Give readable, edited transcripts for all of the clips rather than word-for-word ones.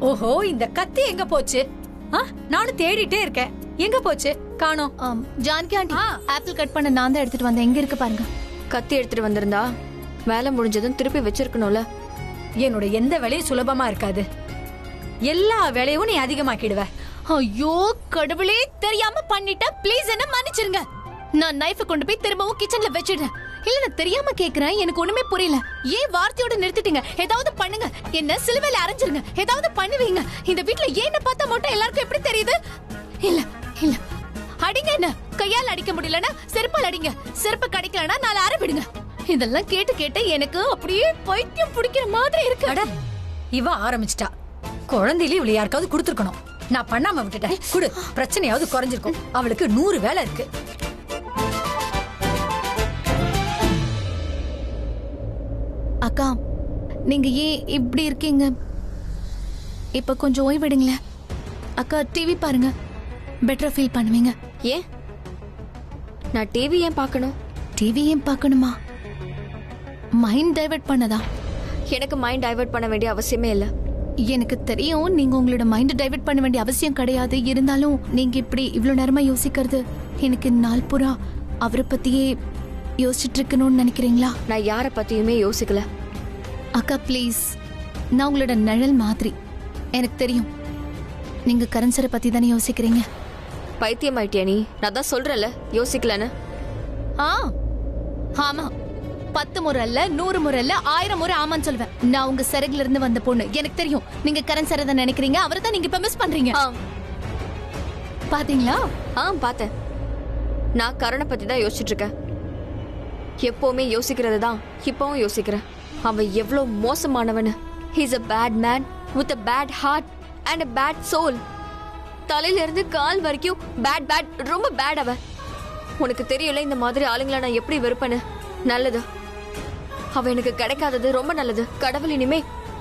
ஓஹோ, இந்த கத்தி எங்க போச்சு? நானும் தேடிட்டே இருக்கேன். எங்க போச்சு? காணோம். ஜான்கி ஆண்டி, ஆப்பிள் கட் பண்ண நான் தான் எடுத்துட்டு வந்தேன். எங்க இருக்கு பாருங்க. கத்தி எடுத்துட்டு வந்திருந்தா வேலை முடிஞ்சதும் திருப்பி வச்சிருக்கணும்ல. என்னோட எந்த வேலையும் சுலபமா இருக்காது. எல்லா வேலையும் நீ அதிகமாக்கிடுவ. ஐயோ கடவுளே, தெரியாம பண்ணிட்டேன். ப்ளீஸ் என்ன மன்னிச்சிருங்க. நான் நைஃபை கொண்டு போய் திரும்பவும் கிச்சன்ல வச்சிடுறேன். இல்ல நான் தெரியாம கேக்குறேன், எனக்கு ஒண்ணுமே புரியல. ஏன் வார்த்தையோட நிறுத்திட்டீங்க? ஏதாவது பண்ணுங்க. என்ன சிலுவையில அரைஞ்சிருங்க. ஏதாவது பண்ணுவீங்க. இந்த வீட்ல ஏன் பார்த்தா மட்டும் எல்லாருக்கும் எப்படி தெரியுது? இல்ல இல்ல, அடிங்க. என்ன கையால் அடிக்க முடியலன்னா செருப்பால் அடிங்க. செருப்பு கிடைக்கலன்னா நாலு அரை விடுங்க. இதெல்லாம் கேட்டு கேட்டு எனக்கு அப்படியே பைத்தியம் பிடிக்கிற மாதிரி இருக்கு. இவ ஆரம்பிச்சிட்டா. குழந்தையில இவளை யாருக்காவது கொடுத்துருக்கணும். நான் பண்ணாம விட்டுட்டேன். குடு, பிரச்சனையாவது குறைஞ்சிருக்கும். அவளுக்கு 100 வேலை இருக்கு. அக்கா, நீங்க ஏன் இப்படி இருக்கீங்க? இப்ப கொஞ்சம் ஓய்விடுங்களேன். அக்கா டிவி பாருங்க, பெட்டரா ஃபீல் பண்ணுவீங்க. ஏன் நான் டிவி ஏன் பார்க்கணும்? டிவி ஏன் பார்க்கணுமா? மைண்ட் டைவர்ட் பண்ணதா? எனக்கு மைண்ட் டைவர்ட் பண்ண வேண்டிய அவசியமே இல்லை. எனக்கு தெரியும் நீங்க உங்களோட மைண்ட் டைவர்ட் பண்ண வேண்டிய அவசியம் கிடையாது. இருந்தாலும் நீங்க இப்படி இவ்வளவு நேரமா யோசிக்கிறது எனக்கு நாள் பூரா அவரை பத்தியே யோசிச்சுட்டு இருக்கணும்னு நினைக்கிறீங்களா? நான் யார பத்தியுமே யோசிக்கல. அக்கா ப்ளீஸ், நான் உங்களோட நிழல் மாதிரி. எனக்கு தெரியும் நீங்க கரண் சாரை பத்தி தானே யோசிக்கிறீங்க. பைத்தியம் ஆயிட்டியா நீ? நான் தான் சொல்றல யோசிக்கலன்னு. ஆமா, 10 முறை இல்ல, 100 முறை இல்ல, 1000 முறை ஆமான்னு சொல்லுவேன். நான் உங்க சரகுல இருந்து வந்த பொண்ணு. எனக்கு தெரியும் நீங்க கரண் சாரை தான் நினைக்கிறீங்க. அவரை தான் நீங்க இப்ப மிஸ் பண்றீங்க. பாத்தீங்களா? பார்த்தேன். நான் கரணை பத்தி தான் யோசிச்சுட்டு இருக்கேன். எப்பவுமே யோசிக்கிறது தான் இப்பவும் யோசிக்கிறேன். அவன் எவ்வளவு மோசமானவனு. He's a bad man with a bad heart and a bad soul. தலையில இருந்து கால் வரைக்கும் பேட் ரொம்ப பேட். அவன் உனக்கு தெரியல இந்த மாதிரி ஆளுங்களை நான் எப்படி வெறுப்பேன்னு. நல்லது, அவன் எனக்கு கிடைக்காதது ரொம்ப நல்லது. கடவுள் இனிமே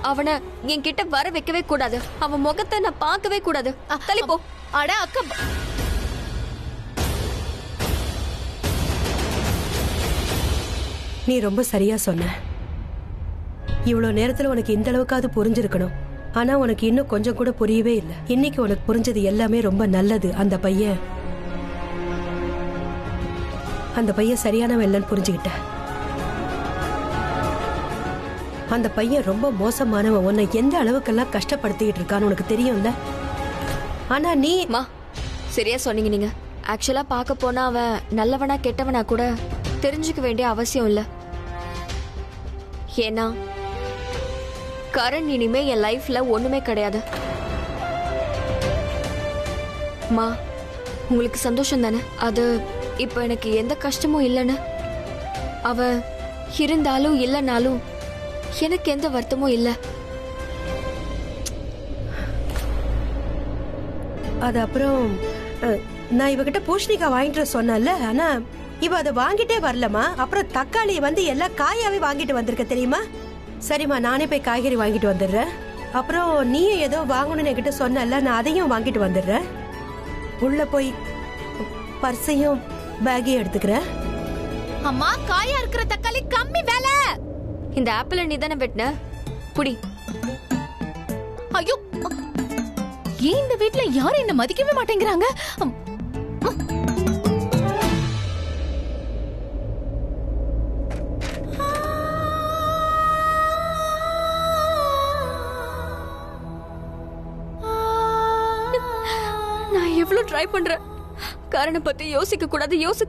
அவனை என்கிட்ட வர வைக்கவே கூடாது. அவன் முகத்தை நான் பார்க்கவே கூடாது. தள்ளிப்போ. அட அக்கா, நீ ரொம்ப சரியா சொன்ன. இவ்வளவு நேரத்துல உனக்கு இந்த அளவுக்காவது புரிஞ்சிருக்கணும். ஆனா உனக்கு இன்னும் கொஞ்சம் கூட புரியவே இல்லை. இன்னைக்கு உனக்கு புரிஞ்சது எல்லாமே ரொம்ப நல்லது. அந்த பையன் சரியானவன் இல்லைன்னு புரிஞ்சுக்கிட்ட. அந்த பையன் ரொம்ப மோசமானவன். உன்னை எந்த அளவுக்கெல்லாம் கஷ்டப்படுத்திக்கிட்டு இருக்கான்னு உனக்கு தெரியும்ல. ஆனா நீ சரியா சொன்னீங்க நீங்க. ஆக்சுவலா பார்க்க போனா அவன் நல்லவனா கெட்டவனா கூட தெரிஞ்சுக்க வேண்டிய அவசியம் இல்ல. ஏன்னா கரண் இனிமே என் லைஃப்ல ஒண்ணுமே கிடையாது. மா, உங்களுக்கு சந்தோஷம் தானே? அது இப்ப எனக்கு எந்த கஷ்டமும் இல்லைன்னு. அவ இருந்தாலும் இல்லைனாலும் எனக்கு எந்த வருத்தமும் இல்லை. அது அப்புறம் நான் இவகிட்ட பூஷணிக்காய் வாங்கிட்டு சொன்னல. ஆனா இவ அதை வாங்கிட்டே வரலமா. அப்புறம் தக்காளி எல்லாம் காயாவே வாங்கிட்டு வந்திருக்க தெரியுமா? சரிம்மா, நானே போய் காய்கறி வாங்கிட்டு வந்துடுறேன். அப்புறம் நீயும் ஏதோ வாங்கணும்னு என்கிட்ட சொன்னல, நான் அதையும் வாங்கிட்டு வந்துடுறேன். உள்ள போய் பர்ஸையும் பேக்கையும் எடுத்துக்கிறேன். அம்மா, காயா இருக்கிற தக்காளி கம்மி வேலை. இந்த ஆப்பிள நீ தானே வெட்டின, புடி. ஐயோ, ஏன் இந்த வீட்ல யாரும் என்ன மதிக்கவே மாட்டேங்கிறாங்க? நான் எவ்வளவு ட்ரை பண்றேன். காரணம் பத்தி யோசிக்க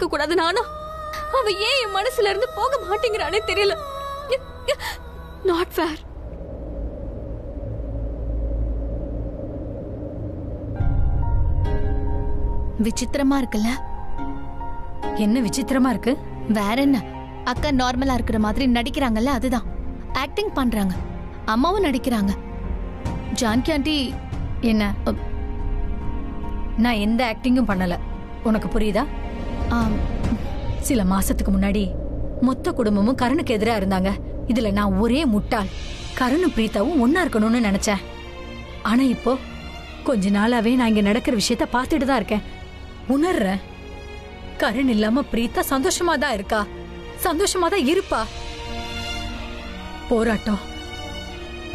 கூடாது நானா? அவ ஏன் என் மனசுல இருந்து போக மாட்டேங்கிறானே தெரியல. Not fair. விசித்திரமா இருக்குல்ல? என்ன விசித்திரமா இருக்கு? வேற என்ன, அக்கா நார்மலா இருக்கிற மாதிரி நடிக்கிறாங்கல்ல, அதுதான். ஆக்டிங் பண்றாங்க. அம்மாவும் நடிக்கிறாங்க. ஜான்கி ஆண்டி என்ன? நான் எந்த ஆக்டிங்கும் பண்ணல. உனக்கு புரியுதா? சில மாசத்துக்கு முன்னாடி மொத்த குடும்பமும் கருணுக்கு எதிரா இருந்தாங்க. இதுல நான் ஒரே முட்டாள். கருணும் பிரீத்தாவும் ஒன்னா இருக்கணும்னு நினைச்சேன். ஆனா இப்போ கொஞ்ச நாளாவே நான் இங்க நடக்கிற விஷயத்த பார்த்துட்டு தான் இருக்கேன். உணர்றேன், கரண் இல்லாம பிரீத்தா சந்தோஷமா தான் இருக்கா, சந்தோஷமா தான் இருப்பா. போராட்டம்,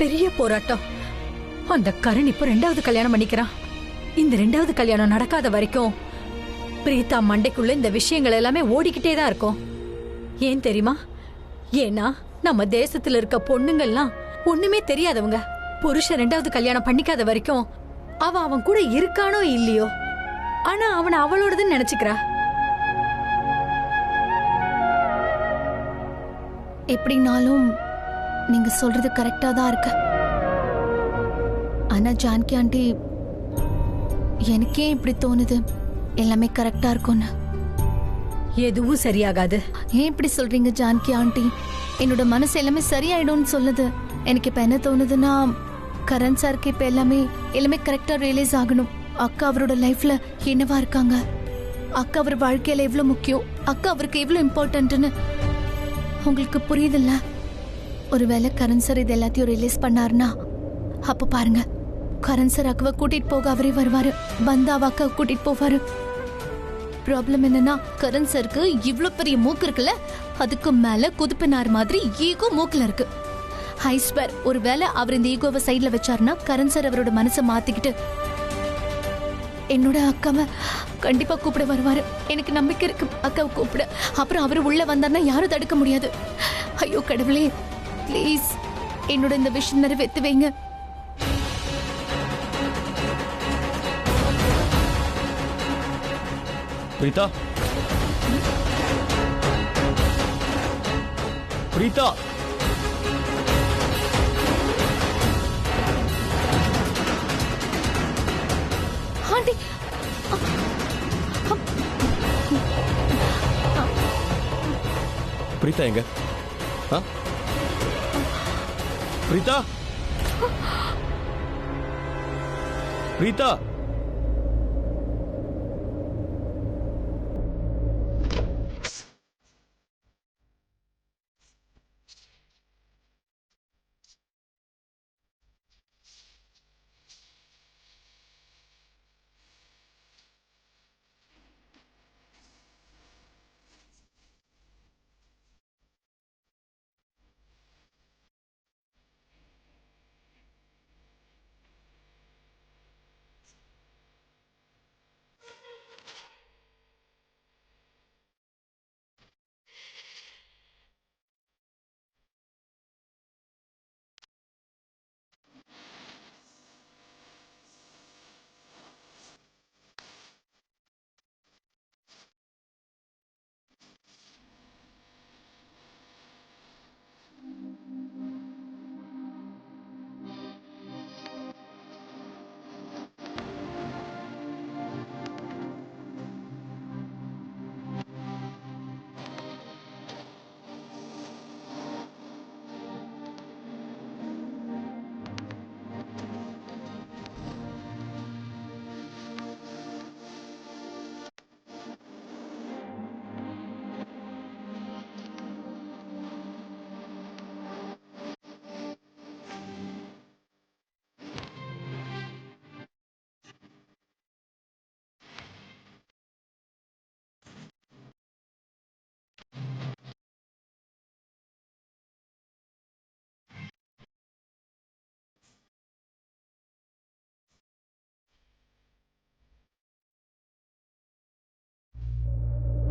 பெரிய போராட்டம். அந்த கரண் இப்ப 2வது கல்யாணம் பண்ணிக்கிறான். இந்த 2வது கல்யாணம் நடக்காத வரைக்கும் பிரீதா மண்டைக்குள்ள இந்த விஷயங்கள் எல்லாமே ஓடிக்கிட்டே தான் இருக்கும். ஏன் தெரியுமா? ஏன்னா நம்ம தேசத்துல இருக்க பொண்ணுங்கள்லாம் ஒண்ணுமே தெரியாதவங்க. புருஷன் 2வது கல்யாணம் பண்ணிக்காத வரைக்கும் அவன் கூட இருக்கானோ இல்லையோ, ஆனா அவனை அவளோடதுன்னு நினைச்சுக்கிறா. எப்படினாலும் நீங்க சொல்றது கரெக்டா தான் இருக்கு. ஆனா ஜானகி ஆண்டி, எனக்கே இப்படி தோணுது எல்லாமே கரெக்டா இருக்கும்னு. எதுவும் சரியாகாது. ஏன் இப்படி சொல்றீங்க ஜானகி ஆண்டி? என்னோட மனசு எல்லாமே சரியாயிடும்னு சொல்லுது. எனக்கு இப்ப என்ன தோணுதுன்னா, கரண் சாருக்கு இப்ப எல்லாமே கரெக்டா ரியலைஸ் ஆகணும். அக்கா அவரோட லைஃப்ல என்னவா இருக்காங்க, அக்கா அவர் வாழ்க்கையில எவ்வளவு முக்கியம், அக்கா அவருக்கு எவ்வளவு இம்பார்ட்டன்ட்னு உங்களுக்கு புரியுதுல்ல? ஒருவேளை கரண் சார் இது எல்லாத்தையும் ரிலீஸ் பண்ணாருன்னா, அப்ப பாருங்க, கரண் சார் அக்காவை கூட்டிட்டு போக அவரே வருவாரு, வந்து அவ அக்காவை கூட்டிட்டு போவாரு. ப்ராப்ளம் என்னன்னா, கரண் சாருக்கு இவ்ளோ பெரிய மூக்கு இருக்குல்ல, அதுக்கு மேல குதுப்பினார் மாதிரி ஈகோ மூக்குல இருக்கு. ஐ ஸ்வேர், ஒருவேளை அவர் இந்த ஈகோவை சைட்ல வச்சாருன்னா, கரண் சார் அவரோட மனசை மாத்திக்கிட்டு என்னோட அக்காவை கண்டிப்பா கூப்பிட வருவாரு. எனக்கு நம்பிக்கை இருக்கு அக்காவை கூப்பிட. அப்புறம் அவரு உள்ள வந்தாருன்னா யாரும் தடுக்க முடியாது. ஐயோ கடவுளே, ப்ளீஸ் என்னோட இந்த விஷயம் நிறைவேற்றி வைங்க. பிரீதா, பிரீதா, ஆண்டி, பிரீதா எங்க? ஆ? பிரீதா, பிரீதா,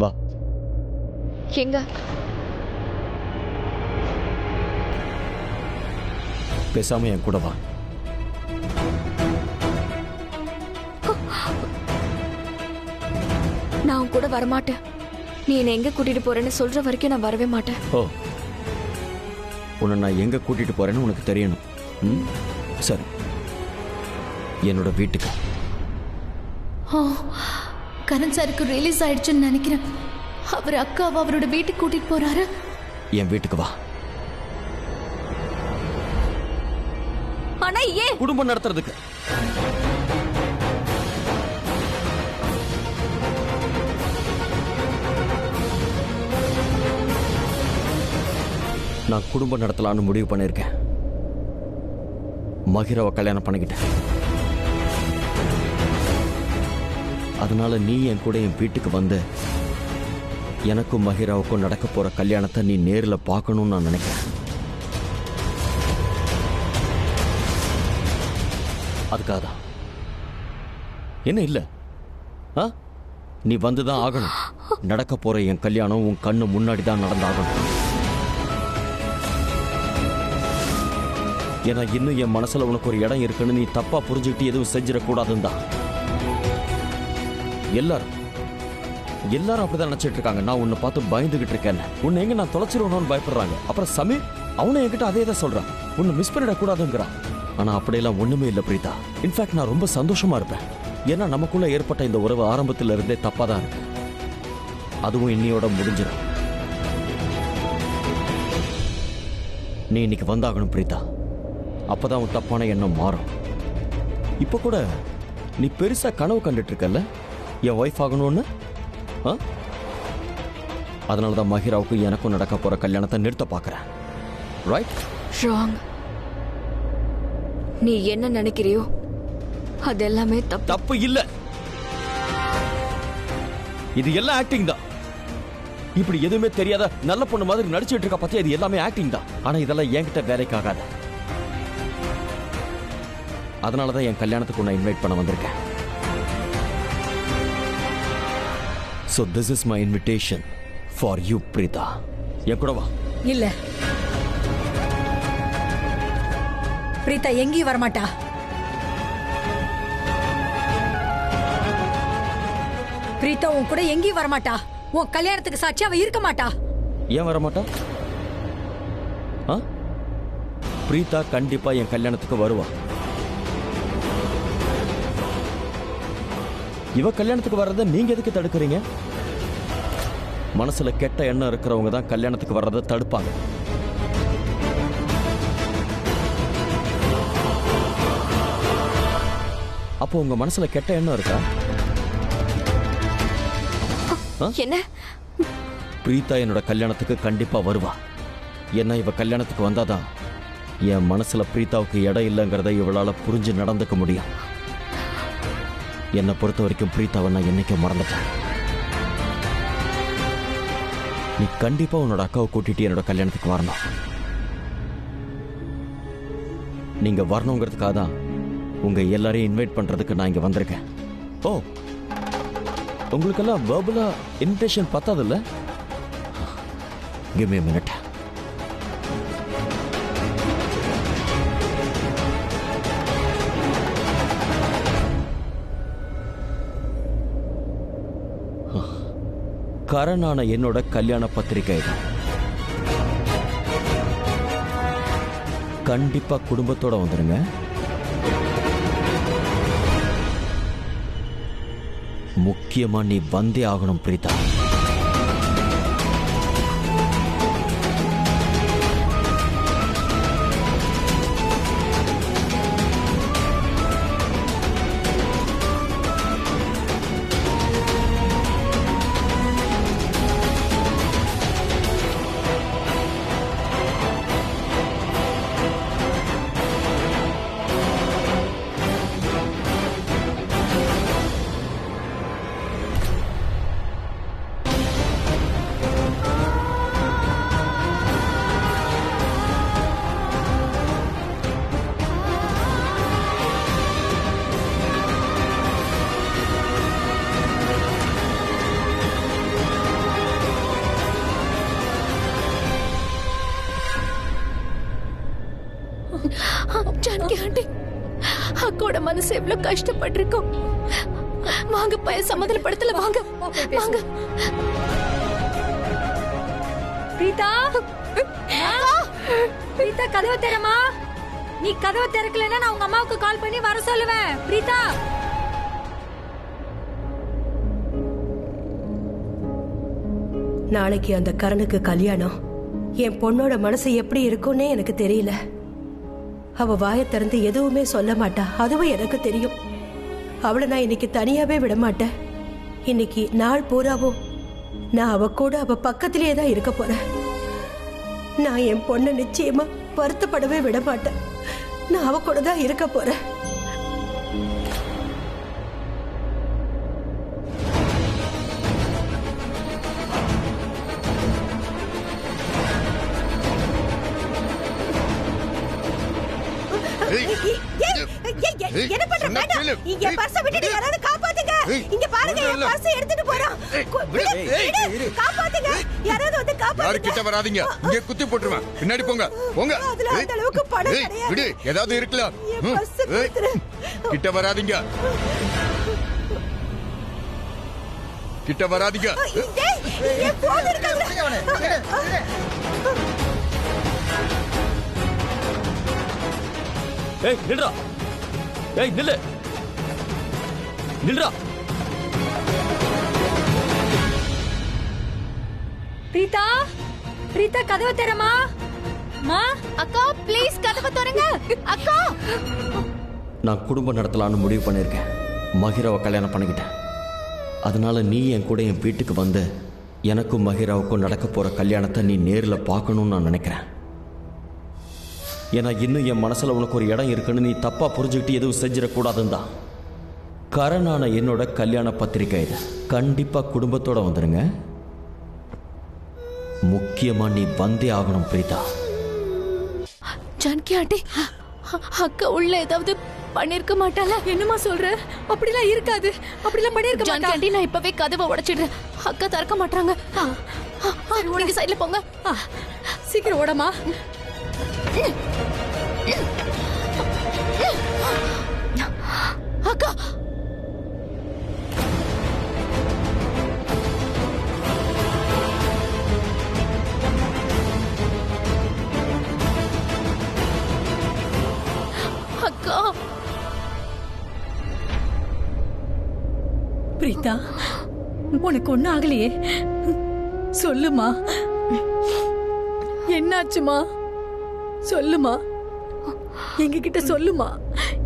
வா. எங்க? பேசாம என் கூட வா. நான் உன் கூட வரமாட்டேன். நீ என்னை எங்க கூட்டிட்டு போறேன்னு சொல்ற வரைக்கும் நான் வரவே மாட்டேன். ஓ, உன்னை நான் எங்க கூட்டிட்டு போறேன்னு உனக்கு தெரியணும். ம், சரி, என்னோட வீட்டுக்கு. கரண் சாருக்கு ரிலீஸ் ஆயிடுச்சுன்னு நினைக்கிறேன். அவர் அக்காவை அவரோட வீட்டுக்கு கூட்டிட்டு போறாரு. என் வீட்டுக்கு வா. ஆனா ஏன்? குடும்பம் நடத்துறதுக்கு. நான் குடும்பம் நடத்தலான்னு முடிவு பண்ணிருக்கேன். மகிராவை கல்யாணம் பண்ணிக்கிட்டேன். அதனால நீ என் கூட என் வீட்டுக்கு வந்து எனக்கும் மகிராவுக்கும் நடக்க போற கல்யாணத்தை நீ நேரில் பார்க்கணும்னு நான் நினைக்கிறேன். அதுக்காக தான். என்ன இல்ல? நீ வந்துதான் ஆகணும். நடக்க போற என் கல்யாணம் உன் கண்ணு முன்னாடி தான் நடந்தாகணும். ஏன்னா இன்னும் என் மனசுல உனக்கு ஒரு இடம் இருக்குன்னு நீ தப்பா புரிஞ்சுக்கிட்டு எதுவும் செஞ்சிடக்கூடாதுன்னு தான். எல்லாரும் அப்படிதான் நினைச்சிட்டு இருக்காங்க. நான் உன்னை பார்த்து பயந்துகிட்டு இருக்கேன். உன்னை எங்க நான் தொலைச்சிருவணும்னு பயப்படுறாங்க. அப்புறம் சமீர் அவனை என்கிட்ட அதே தான் சொல்றான், உன்னை மிஸ் பண்ணிடக்கூடாதுங்கிறான். ஆனா அப்படியெல்லாம் ஒண்ணுமே இல்லை பிரீதா. இன்ஃபேக்ட் நான் ரொம்ப சந்தோஷமா இருப்பேன். ஏன்னா நமக்குள்ள ஏற்பட்ட இந்த உறவு ஆரம்பத்துல இருந்தே தப்பா தான் இருக்கு. அதுவும் இன்னையோட முடிஞ்சிடும். நீ இன்னைக்கு வந்தாகணும் பிரீதா. அப்பதான் உன் தப்பான எண்ணம் மாறும். இப்ப கூட நீ பெருசா கனவு கண்டுட்டு இருக்கல்ல என் ஒய்ஃப் ஆகணும்னு. அதனாலதான் மஹிராவுக்கு எனக்கும் நடக்க போற கல்யாணத்தை நிறுத்த பாக்குறேன். ரைட்? ராங். நீ என்ன நினைக்கிறியோ அது எல்லாமே தப்பு. தப்பு இல்ல, இது எல்லாம் ஆக்டிங் தான். இப்படி எதுவுமே தெரியாத நல்ல பொண்ணு மாதிரி நடிச்சிட்டு இருக்க பத்தி இது எல்லாமே ஆக்டிங் தான். ஆனா இதெல்லாம் என்கிட்ட வேலைக்காகாத. அதனாலதான் என் கல்யாணத்துக்கு உன்னை இன்வைட் பண்ண வந்திருக்கேன். So this is my invitation for you, Preeta. என் கூட வா. இல்ல, பிரீதா எங்கேயும் வரமாட்டா. பிரீதா உன் கூட எங்கேயும் வரமாட்டா. உன் கல்யாணத்துக்கு சாட்சி அவ இருக்க மாட்டா. ஏன் வரமாட்டா? பிரீதா கண்டிப்பா என் கல்யாணத்துக்கு வருவா. இவ கல்யாணத்துக்கு வர்றத நீங்க எதுக்கு தடுக்கிறீங்க? மனசுல கெட்ட எண்ணம் இருக்கிறவங்க தான் கல்யாணத்துக்கு வர்றதை தடுப்பாங்க. அப்போ உங்க மனசுல கெட்ட எண்ணம் இருக்கா? என்ன? பிரீதா என்னோட கல்யாணத்துக்கு கண்டிப்பா வருவா. ஏன்னா இவ கல்யாணத்துக்கு வந்தாதான் என் மனசுல பிரீதாவுக்கு இடம் இல்லைங்கிறத இவளால புரிஞ்சு நடந்துக்க முடியும். என்னை பொறுத்த வரைக்கும் பிரீதாவை நான் என்னைக்கும் மறந்துட்டேன். நீ கண்டிப்பா உன்னோட அக்காவை கூட்டிட்டு என்னோட கல்யாணத்துக்கு வரணும். நீங்க வரணுங்கிறதுக்காக தான் உங்க எல்லாரையும் இன்வைட் பண்றதுக்கு நான் இங்க வந்திருக்கேன். ஓ, உங்களுக்கெல்லாம் வெர்பலா இன்விடேஷன் பத்தாதுல்ல? Give me a minute. கரணான என்னோட கல்யாண பத்திரிகை. கண்டிப்பா குடும்பத்தோட வந்துருங்க. முக்கியமா நீ வந்தே ஆகணும் பிரீதா. ஜானகி ஆண்டி, அக்கோட மனசு எவ்வளவு கஷ்டப்பட்டிருக்கோம். வாங்க பய சமாதானப்படுத்தல. வாங்க வாங்க. பிரீதா, பிரீதா கதவை திறமா. நீ கதவை திறக்கலன்னா நான் உங்க அம்மாவுக்கு கால் பண்ணி வர சொல்லுவேன். பிரீதா, நாளைக்கு அந்த கரனுக்கு கல்யாணம். என் பொண்ணோட மனசு எப்படி இருக்கும்னே எனக்கு தெரியல. அவ வாயை திறந்து எதுவுமே சொல்ல மாட்டா, அதுவும் எனக்கு தெரியும். அவளை நான் இன்னைக்கு தனியாவே விட மாட்டேன். இன்னைக்கு நாள் பூராவும் நான் அவ கூட அவ பக்கத்திலேயே தான் இருக்க போறேன். நான் என் பொண்ணை நிச்சயமா வருத்தப்படவே விட மாட்டேன். நான் அவ கூட தான் இருக்க போறேன். என்ன பண்ற சொன்னா வேண்டாம் கேளு. இங்க பர்ஸ் விட்டுட்டு யாராவது காப்பாத்துங்க ஏய், இங்க பாருங்க என் ஒண்ணும் இல்ல. பர்ஸ் எடுத்துட்டு போறான் விடு, காப்பாத்துங்க யாராவது வந்து யாரு காப்பாத்துங்க கிட்ட வராதீங்க இங்க குத்தி போட்டுருவேன் பின்னாடி போங்க போங்க அதுல அந்த ஏய், அளவுக்கு பணம் ஏய், கிடையாது. விடு ஏதாவது இருக்கலாம் என் பர்ஸ் கொடுத்துரு. கிட்ட வராதீங்க கிட்ட வராதீங்க டேய், என் போன் இருக்காங்க ஏய் நில்றா ஏய் நில்லு நில்றா பிரீதா பிரீதா கதவை தரமா மா அக்கா ப்ளீஸ் கதவை திறங்க அக்கா. நான் குடும்பம் நடத்தலான்னு முடிவு பண்ணியிருக்கேன். மகிராவை கல்யாணம் பண்ணிக்கிட்டேன். அதனால நீ என் கூட என் வீட்டுக்கு வந்து எனக்கும் மகிராவுக்கும் நடக்க போற கல்யாணத்தை நீ நேரில் பார்க்கணும்னு நான் நினைக்கிறேன். ஏன்னா இன்னும் என் மனசுல உனக்கு ஒரு இடம் இருக்குன்னு நீ தப்பா புரிஞ்சுக்கிட்டு எதுவும் செஞ்சிடக்கூடாதுன்னு தான். கரணான என்னோட கல்யாண பத்திரிக்கை இது. கண்டிப்பா குடும்பத்தோட வந்துருங்க. முக்கியமா நீ வந்தே ஆகணும் பிரீதா. ஜானகி ஆண்டி அக்கா உள்ள ஏதாவது பண்ணிருக்க மாட்டாளா? என்னமா சொல்ற? அப்படிலாம் இருக்காது. அப்படிலாம் பண்ணிருக்க ஜானகி மாட்டா. ஆண்டி நான் இப்பவே கதவை உடைச்சிடுறேன். அக்கா திறக்க மாட்டாங்க. நீங்க சைடுல போங்க. சீக்கிரம் ஓடமா. அக்கா அக்கா பிரீதா உனக்கு ஒண்ணும் ஆகலையே? சொல்லுமா என்னாச்சுமா? சொல்லுமா எங்க கிட்ட சொல்லுமா.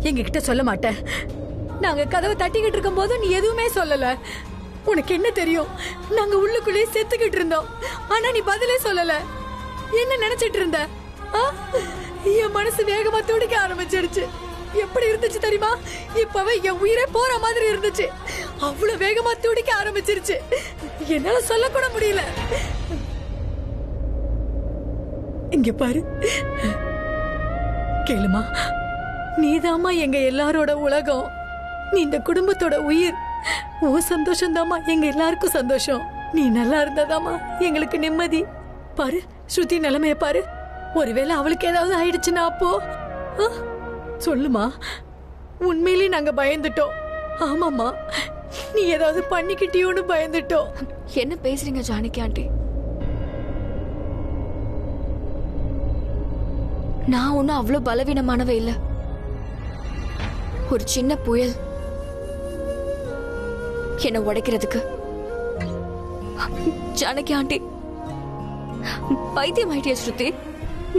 எங்க கிட்ட சொல்ல மாட்டேன். நாங்க கதவை தட்டிக்கிட்டு இருக்கும் போது நீ எதுவுமே சொல்லல. உனக்கு என்ன தெரியும்? நாங்க உள்ளுக்குள்ளே செத்துக்கிட்டு இருந்தோம். ஆனா நீ பதிலே சொல்லல. என்ன நினைச்சிட்டு இருந்த? ஆ? என் மனசு வேகமா துடிக்க ஆரம்பிச்சிடுச்சு. எப்படி இருந்துச்சு தெரியுமா? இப்பவே என் உயிரே போற மாதிரி இருந்துச்சு. அவ்வளவு வேகமா துடிக்க ஆரம்பிச்சிருச்சு. என்னால சொல்ல கூட முடியல. இங்க பாரு கேளுமா. நீதாம்மா எங்க எல்லாரோட உலகம். நீ இந்த குடும்பத்தோட உயிர். ஓ சந்தோஷம்தாம்மா எங்க எல்லாருக்கும் சந்தோஷம். நீ நல்லா இருந்தாதாம்மா எங்களுக்கு நிம்மதி. பாரு ஸ்ருதி நிலைமைய பாரு. ஒருவேளை அவளுக்கு ஏதாவது ஆயிடுச்சுன்னா அப்போ ஆ? சொல்லுமா. உண்மையிலேயே நாங்க பயந்துட்டோம். ஆமாம்மா நீ ஏதாவது பண்ணிக்கிட்டியோன்னு பயந்துட்டோம். என்ன பேசுறீங்க ஜானகி ஆண்டி? நான் ஒன்னும் அவ்வளவு பலவீனமானவ இல்ல. ஒரு சின்ன புயல் என்ன உடைக்கிறதுக்கு. ஜானகி ஆண்டி பைத்தியம் ஆயிட்டிய ஸ்ருதி.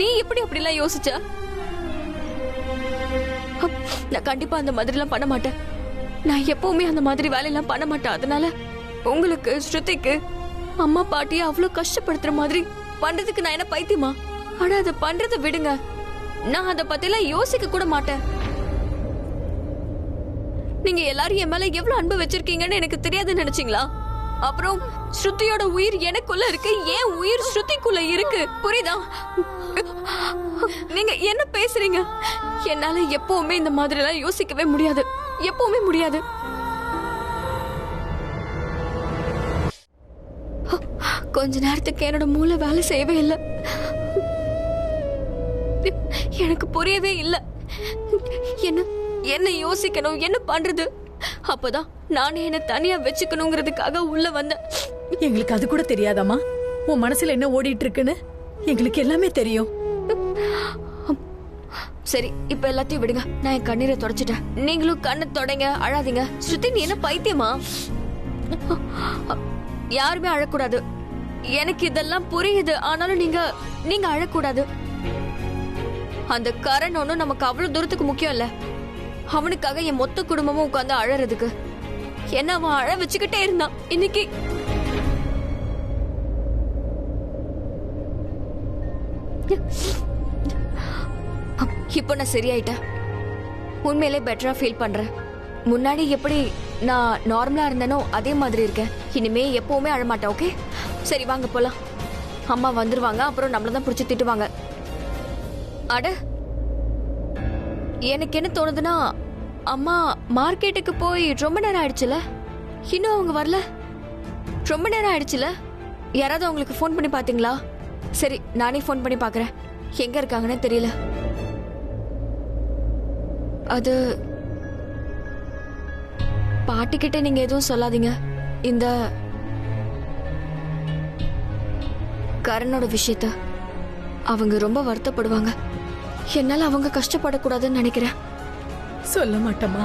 நீ எப்படி அப்படிலாம் யோசிச்ச? நான் கண்டிப்பா அந்த மாதிரி எல்லாம் பண்ண மாட்டேன். நான் எப்பவுமே அந்த மாதிரி வேலையெல்லாம் பண்ண மாட்டேன். அதனால உங்களுக்கு ஸ்ருதிக்கு அம்மா பாட்டியை அவ்வளவு கஷ்டப்படுத்துற மாதிரி பண்றதுக்கு நான் என்ன பைத்தியமா? ஆனா அதை பண்றதை விடுங்க. நான் அதை பத்தி எல்லாம் யோசிக்க கூட மாட்டேன். நீங்க எல்லாரும் என் மேல எவ்வளவு அன்பு வச்சிருக்கீங்கன்னு எனக்கு தெரியாதுன்னு நினைச்சீங்களா? அப்புறம் ஸ்ருதியோட உயிர் எனக்குள்ள இருக்கு. ஏன் உயிர் ஸ்ருதிக்குள்ள இருக்கு. புரியுதா? நீங்க என்ன பேசுறீங்க? என்னால எப்பவுமே இந்த மாதிரி எல்லாம் யோசிக்கவே முடியாது. எப்பவுமே முடியாது. கொஞ்ச நேரத்துக்கு என்னோட மூளை வேலை செய்யவே இல்லை. எனக்கு புரியவே இல்லை. என்ன யோசிக்கணும், என்ன பண்றது? அப்பதான் நானே என்ன தனியா வச்சுக்கணுங்கிறதுக்காக உள்ள வந்தேன். எங்களுக்கு அது கூட தெரியாதாம்மா உன் மனசுல என்ன ஓடிட்டு இருக்குன்னு? எங்களுக்கு எல்லாமே தெரியும். சரி இப்ப எல்லாத்தையும் விடுங்க. நான் என் கண்ணீரை தொடச்சிட்டேன். நீங்களும் கண்ணை தொடங்க. அழாதீங்க. ஸ்ருதி நீ என்ன பைத்தியமா? யாருமே அழக்கூடாது. எனக்கு இதெல்லாம் புரியுது. ஆனாலும் நீங்க அழக்கூடாது. அந்த கரண் ஒன்னும் நமக்கு அவ்வளவு தூரத்துக்கு முக்கியம் இல்ல. அவனுக்காக என் மொத்த குடும்பமும் உட்கார்ந்து அழறதுக்கு என்ன அவன் அழ வச்சுக்கிட்டே இருந்தான். இன்னைக்கு இப்ப நான் சரியாயிட்டேன். உண்மையிலே பெட்டரா ஃபீல் பண்றேன். முன்னாடி எப்படி நான் நார்மலா இருந்தேனோ அதே மாதிரி இருக்கேன். இனிமே எப்பவுமே அழமாட்டேன். ஓகே சரி வாங்க போலாம். அம்மா வந்துருவாங்க. அப்புறம் நம்மளதான் பிடிச்சி திட்டுவாங்க. அட எனக்கு என்ன தோணுதுன்னா அம்மா மார்க்கெட்டுக்கு போய் ரொம்ப நேரம் ஆயிடுச்சுல, இன்னும் அவங்க வரல. ரொம்ப நேரம் ஆயிடுச்சுல, யாராவது அவங்களுக்கு ஃபோன் பண்ணி பாத்தீங்களா? சரி, நானே ஃபோன் பண்ணி பாக்குறேன், எங்க இருக்காங்கன்னு தெரியல. அது பாட்டிக்கிட்ட நீங்க எதுவும் சொல்லாதீங்க. இந்த கரணோட விஷயத்த அவங்க ரொம்ப வருத்தப்படுவாங்க. என்னால அவங்க கஷ்டப்படக்கூடாதுன்னு நினைக்கிறேன். சொல்ல மாட்டேமா.